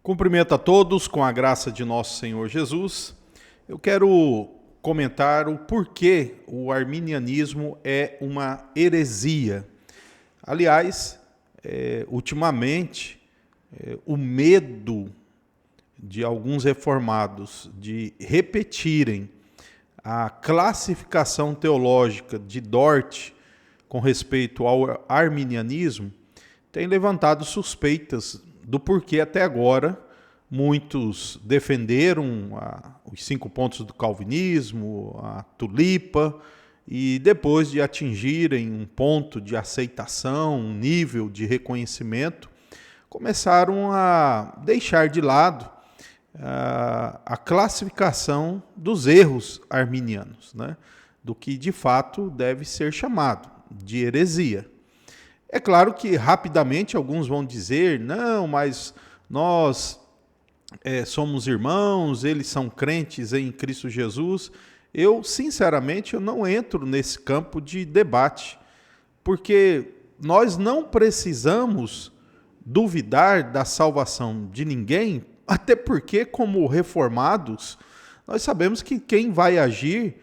Cumprimento a todos com a graça de nosso Senhor Jesus. Eu quero comentar o porquê o arminianismo é uma heresia. Aliás, ultimamente, o medo de alguns reformados de repetirem a classificação teológica de Dort com respeito ao arminianismo tem levantado suspeitas do porquê até agora muitos defenderam os 5 pontos do calvinismo, a tulipa, e depois de atingirem um ponto de aceitação, um nível de reconhecimento, começaram a deixar de lado a classificação dos erros arminianos, né? Do que de fato deve ser chamado de heresia. É claro que rapidamente alguns vão dizer, não, mas nós somos irmãos, eles são crentes em Cristo Jesus. Eu, sinceramente, eu não entro nesse campo de debate, porque nós não precisamos duvidar da salvação de ninguém, até porque, como reformados, nós sabemos que quem vai agir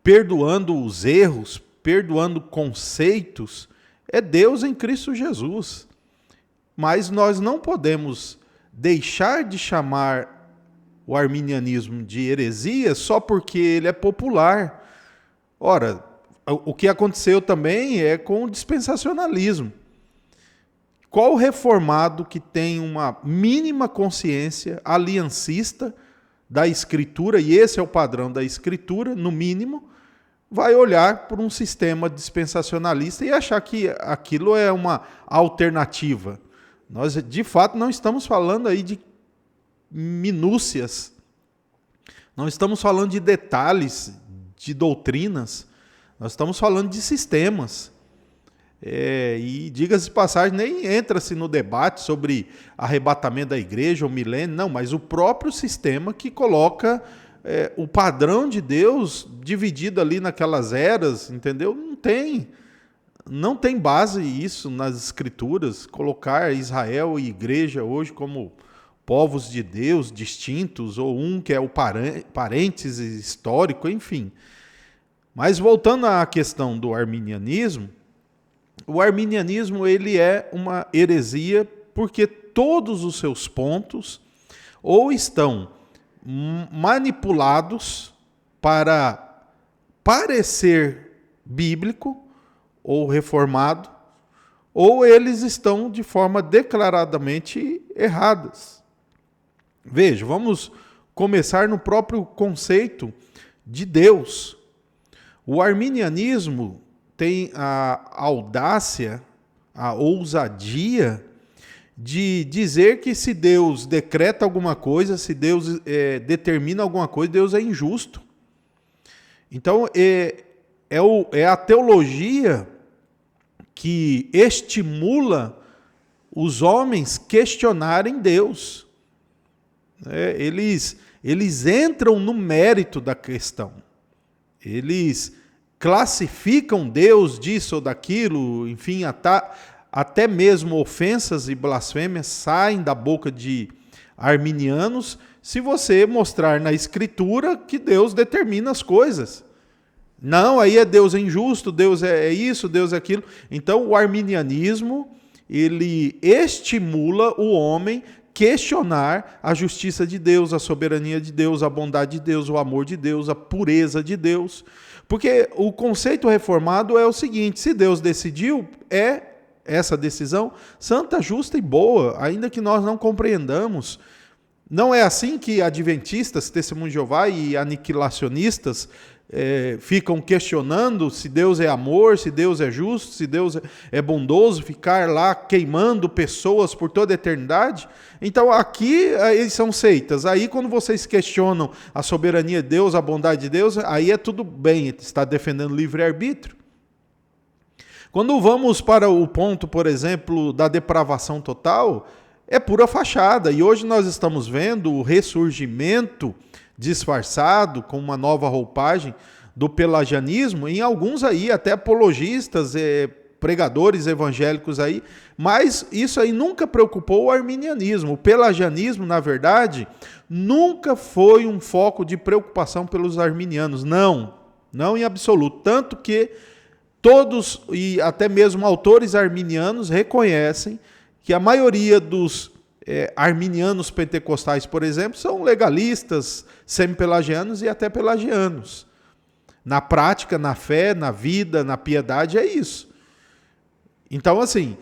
perdoando os erros, perdoando conceitos, é Deus em Cristo Jesus. Mas nós não podemos deixar de chamar o arminianismo de heresia só porque ele é popular. Ora, o que aconteceu também é com o dispensacionalismo. Qual reformado que tem uma mínima consciência aliancista da Escritura, e esse é o padrão da Escritura, no mínimo, vai olhar por um sistema dispensacionalista e achar que aquilo é uma alternativa? Nós, de fato, não estamos falando aí de minúcias, não estamos falando de detalhes, de doutrinas, nós estamos falando de sistemas. E diga-se de passagem, nem entra-se no debate sobre arrebatamento da igreja ou milênio, não, mas o próprio sistema que coloca o padrão de Deus dividido ali naquelas eras, entendeu? Não tem base isso nas Escrituras, colocar Israel e igreja hoje como povos de Deus distintos, ou um que é o parêntese histórico, enfim. Mas voltando à questão do arminianismo, o arminianismo ele é uma heresia porque todos os seus pontos ou estão manipulados para parecer bíblico ou reformado, ou eles estão de forma declaradamente erradas. Veja, vamos começar no próprio conceito de Deus. O arminianismo tem a audácia, a ousadia de dizer que se Deus decreta alguma coisa, se Deus determina alguma coisa, Deus é injusto. Então, é a teologia que estimula os homens questionarem Deus. Eles entram no mérito da questão. Eles classificam Deus disso ou daquilo, enfim, até mesmo ofensas e blasfêmias saem da boca de arminianos se você mostrar na Escritura que Deus determina as coisas. Não, aí é Deus injusto, Deus é isso, Deus é aquilo. Então o arminianismo, ele estimula o homem questionar a justiça de Deus, a soberania de Deus, a bondade de Deus, o amor de Deus, a pureza de Deus. Porque o conceito reformado é o seguinte: se Deus decidiu, é essa decisão santa, justa e boa, ainda que nós não compreendamos. Não é assim que adventistas, testemunhos de Jeová e aniquilacionistas ficam questionando se Deus é amor, se Deus é justo, se Deus é bondoso, ficar lá queimando pessoas por toda a eternidade. Então aqui eles são seitas. Aí quando vocês questionam a soberania de Deus, a bondade de Deus, aí é tudo bem, está defendendo livre-arbítrio. Quando vamos para o ponto, por exemplo, da depravação total, é pura fachada. E hoje nós estamos vendo o ressurgimento disfarçado, com uma nova roupagem do pelagianismo, em alguns aí até apologistas pregadores evangélicos aí, mas isso aí nunca preocupou o arminianismo. O pelagianismo, na verdade, nunca foi um foco de preocupação pelos arminianos, não em absoluto. Tanto que todos, e até mesmo autores arminianos, reconhecem que a maioria dos arminianos pentecostais, por exemplo, são legalistas, semi-pelagianos e até pelagianos. Na prática, na fé, na vida, na piedade, é isso. Então, assim,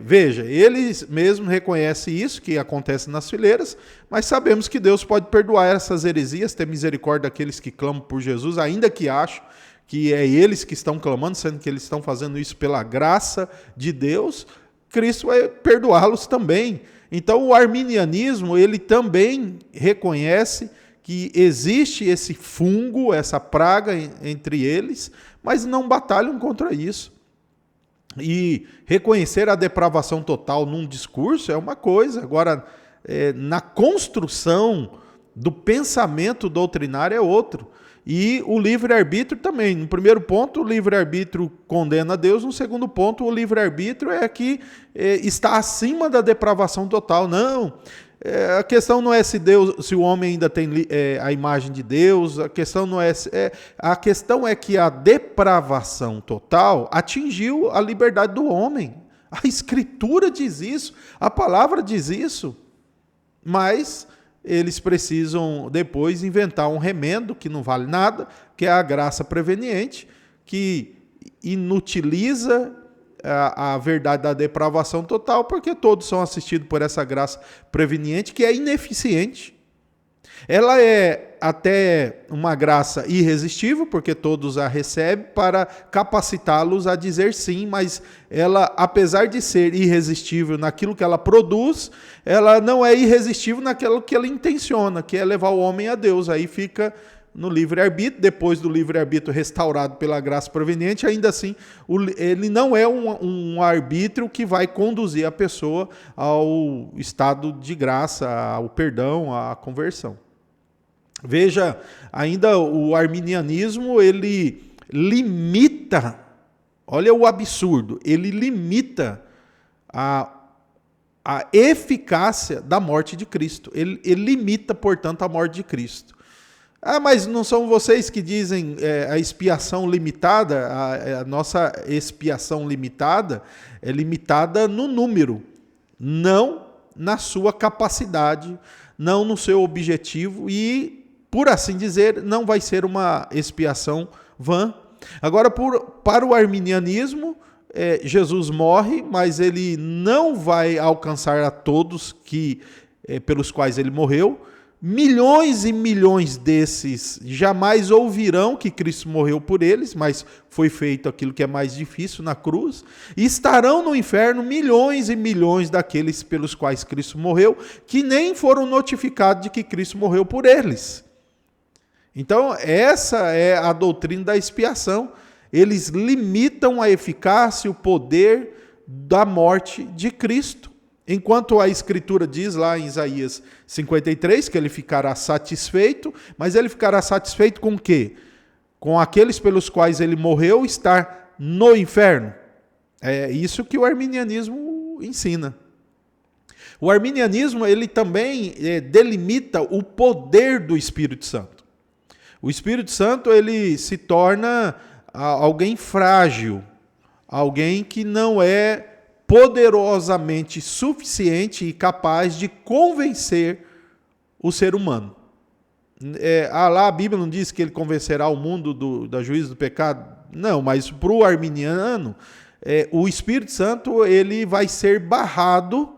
veja, eles mesmos reconhecem isso, que acontece nas fileiras, mas sabemos que Deus pode perdoar essas heresias, ter misericórdia daqueles que clamam por Jesus, ainda que acham que é eles que estão clamando, sendo que eles estão fazendo isso pela graça de Deus, Cristo vai perdoá-los também. Então, o arminianismo, ele também reconhece que existe esse fungo, essa praga entre eles, mas não batalham contra isso. E reconhecer a depravação total num discurso é uma coisa, agora, na construção do pensamento doutrinário é outro. E o livre-arbítrio também. No primeiro ponto, o livre-arbítrio condena a Deus. No segundo ponto, o livre-arbítrio é que está acima da depravação total. Não, a questão não é se o homem ainda tem a imagem de Deus. A questão não é, a questão é que a depravação total atingiu a liberdade do homem. A Escritura diz isso, a palavra diz isso, mas eles precisam depois inventar um remendo que não vale nada, que é a graça preveniente, que inutiliza a verdade da depravação total, porque todos são assistidos por essa graça preveniente, que é ineficiente. Ela é até uma graça irresistível, porque todos a recebem para capacitá-los a dizer sim, mas ela, apesar de ser irresistível naquilo que ela produz, ela não é irresistível naquilo que ela intenciona, que é levar o homem a Deus. Aí fica no livre-arbítrio, depois do livre-arbítrio restaurado pela graça proveniente, ainda assim, ele não é um arbítrio que vai conduzir a pessoa ao estado de graça, ao perdão, à conversão. Veja, ainda o arminianismo, ele limita, olha o absurdo, ele limita a eficácia da morte de Cristo. Ele limita, portanto, a morte de Cristo. Ah, mas não são vocês que dizem a expiação limitada? A nossa expiação limitada é limitada no número, não na sua capacidade, não no seu objetivo e, por assim dizer, não vai ser uma expiação vã. Agora, para o arminianismo, Jesus morre, mas ele não vai alcançar a todos pelos quais ele morreu. Milhões e milhões desses jamais ouvirão que Cristo morreu por eles, mas foi feito aquilo que é mais difícil na cruz. E estarão no inferno milhões e milhões daqueles pelos quais Cristo morreu, que nem foram notificados de que Cristo morreu por eles. Então, essa é a doutrina da expiação. Eles limitam a eficácia e o poder da morte de Cristo. Enquanto a Escritura diz lá em Isaías 53 que ele ficará satisfeito, mas ele ficará satisfeito com o quê? Com aqueles pelos quais ele morreu estar no inferno. É isso que o arminianismo ensina. O arminianismo, ele também delimita o poder do Espírito Santo. O Espírito Santo, ele se torna alguém frágil, alguém que não é poderosamente suficiente e capaz de convencer o ser humano. Lá a Bíblia não diz que ele convencerá o mundo da juízo do pecado? Não, mas para o arminiano, o Espírito Santo ele vai ser barrado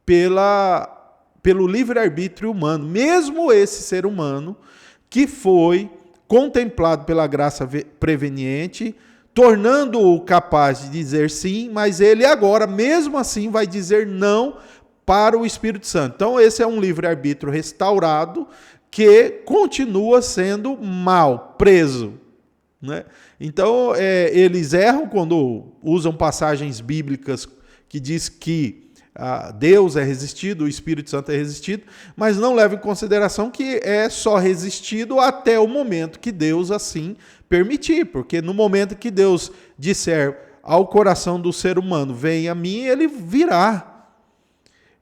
pelo livre-arbítrio humano, mesmo esse ser humano que foi contemplado pela graça preveniente, tornando-o capaz de dizer sim, mas ele agora, mesmo assim, vai dizer não para o Espírito Santo. Então, esse é um livre-arbítrio restaurado que continua sendo mal, preso. Né? Então, eles erram quando usam passagens bíblicas que diz que Deus é resistido, o Espírito Santo é resistido, mas não leva em consideração que é só resistido até o momento que Deus assim permitir, porque no momento que Deus disser ao coração do ser humano, vem a mim, ele virá.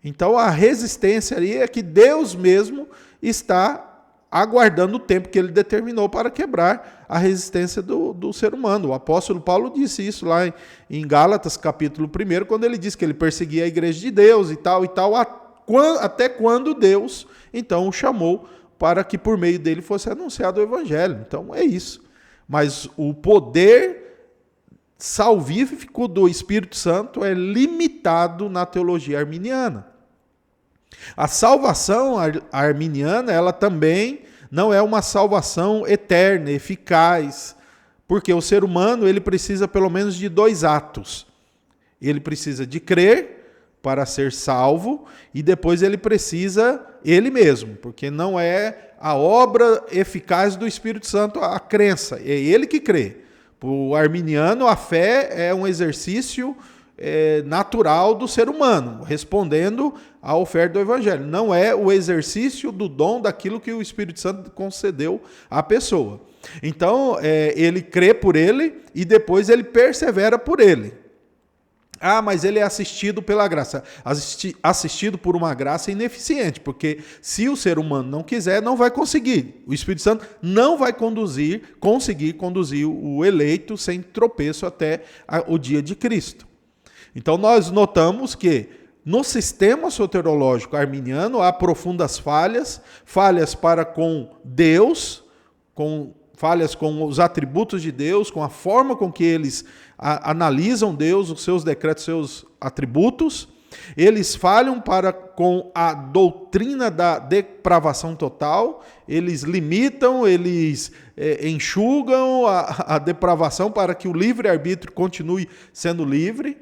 Então a resistência ali é que Deus mesmo está aguardando o tempo que ele determinou para quebrar a resistência do ser humano. O apóstolo Paulo disse isso lá em Gálatas, capítulo 1, quando ele disse que ele perseguia a igreja de Deus e tal, até quando Deus, então, o chamou para que por meio dele fosse anunciado o evangelho. Então, é isso. Mas o poder salvífico do Espírito Santo é limitado na teologia arminiana. A salvação arminiana, ela também não é uma salvação eterna, eficaz, porque o ser humano ele precisa pelo menos de 2 atos. Ele precisa de crer para ser salvo e depois ele precisa ele mesmo, porque não é a obra eficaz do Espírito Santo a crença, é ele que crê. Para o arminiano, a fé é um exercício natural do ser humano, respondendo à oferta do Evangelho. Não é o exercício do dom daquilo que o Espírito Santo concedeu à pessoa. Então, ele crê por ele e depois ele persevera por ele. Ah, mas ele é assistido pela graça. Assistido por uma graça ineficiente, porque se o ser humano não quiser, não vai conseguir. O Espírito Santo não vai conseguir conduzir o eleito sem tropeço até o dia de Cristo. Então nós notamos que no sistema soterológico arminiano há profundas falhas para com Deus, falhas com os atributos de Deus, com a forma com que eles analisam Deus, os seus decretos, seus atributos. Eles falham para com a doutrina da depravação total, eles limitam, eles enxugam a depravação para que o livre-arbítrio continue sendo livre.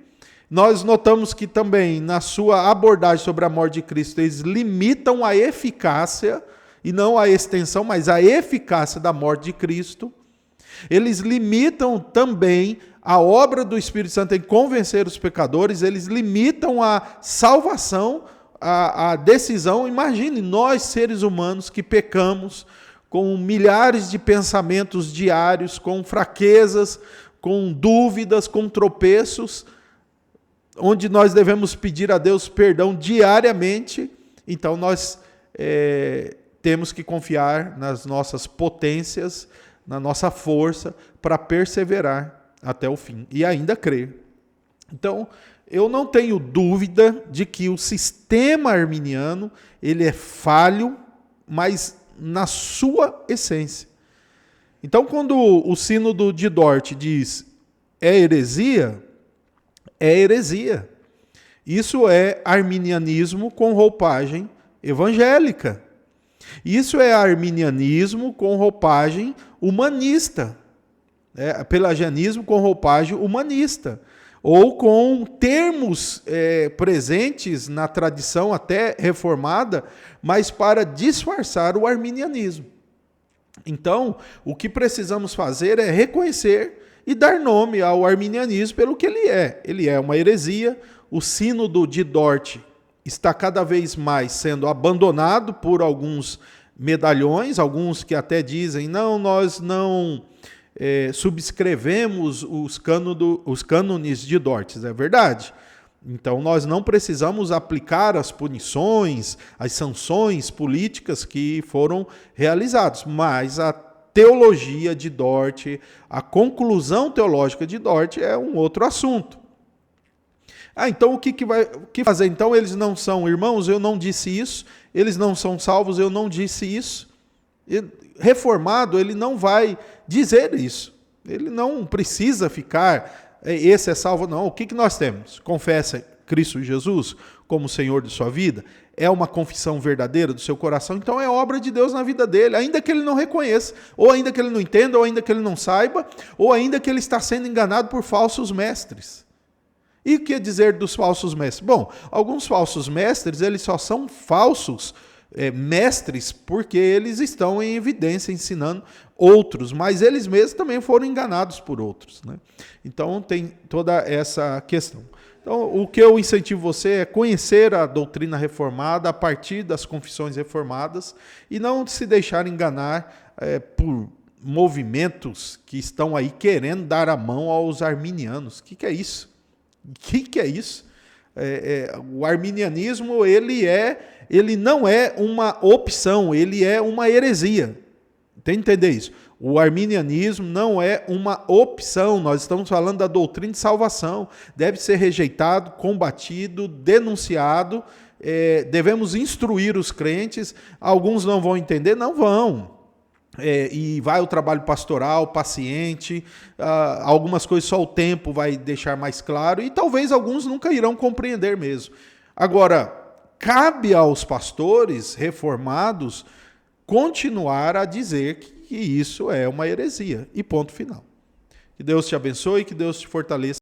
Nós notamos que também, na sua abordagem sobre a morte de Cristo, eles limitam a eficácia, e não a extensão, mas a eficácia da morte de Cristo. Eles limitam também a obra do Espírito Santo em convencer os pecadores, eles limitam a salvação, a decisão. Imagine nós, seres humanos, que pecamos com milhares de pensamentos diários, com fraquezas, com dúvidas, com tropeços, onde nós devemos pedir a Deus perdão diariamente. Então nós temos que confiar nas nossas potências, na nossa força, para perseverar até o fim e ainda crer. Então, eu não tenho dúvida de que o sistema arminiano ele é falho, mas na sua essência. Então, quando o sínodo de Dort diz é heresia, é heresia. Isso é arminianismo com roupagem evangélica. Isso é arminianismo com roupagem humanista. Pelagianismo com roupagem humanista. Ou com termos presentes na tradição até reformada, mas para disfarçar o arminianismo. Então, o que precisamos fazer é reconhecer e dar nome ao arminianismo pelo que ele é. Ele é uma heresia. O sínodo de Dort está cada vez mais sendo abandonado por alguns medalhões, alguns que até dizem, não, nós não subscrevemos os cânones de Dort. É verdade. Então nós não precisamos aplicar as punições, as sanções políticas que foram realizadas, mas a teologia de Dort, a conclusão teológica de Dort é um outro assunto. Então o que fazer? Então eles não são irmãos? Eu não disse isso. Eles não são salvos? Eu não disse isso. Reformado, ele não vai dizer isso. Ele não precisa ficar, esse é salvo. Não, o que nós temos? Confessa Cristo Jesus como Senhor de sua vida? É uma confissão verdadeira do seu coração? Então é obra de Deus na vida dele, ainda que ele não reconheça, ou ainda que ele não entenda, ou ainda que ele não saiba, ou ainda que ele está sendo enganado por falsos mestres. E o que dizer dos falsos mestres? Bom, alguns falsos mestres, eles só são falsos mestres porque eles estão em evidência ensinando outros, mas eles mesmos também foram enganados por outros, né? Então tem toda essa questão. Então, o que eu incentivo você é conhecer a doutrina reformada a partir das confissões reformadas e não se deixar enganar por movimentos que estão aí querendo dar a mão aos arminianos. O que é isso? O que é isso? O arminianismo ele não é uma opção, ele é uma heresia. Tem que entender isso. O arminianismo não é uma opção, nós estamos falando da doutrina de salvação. Deve ser rejeitado, combatido, denunciado. Devemos instruir os crentes. Alguns não vão entender? Não vão. E vai o trabalho pastoral, paciente, algumas coisas só o tempo vai deixar mais claro e talvez alguns nunca irão compreender mesmo. Agora, cabe aos pastores reformados continuar a dizer que isso é uma heresia e ponto final. Que Deus te abençoe e que Deus te fortaleça.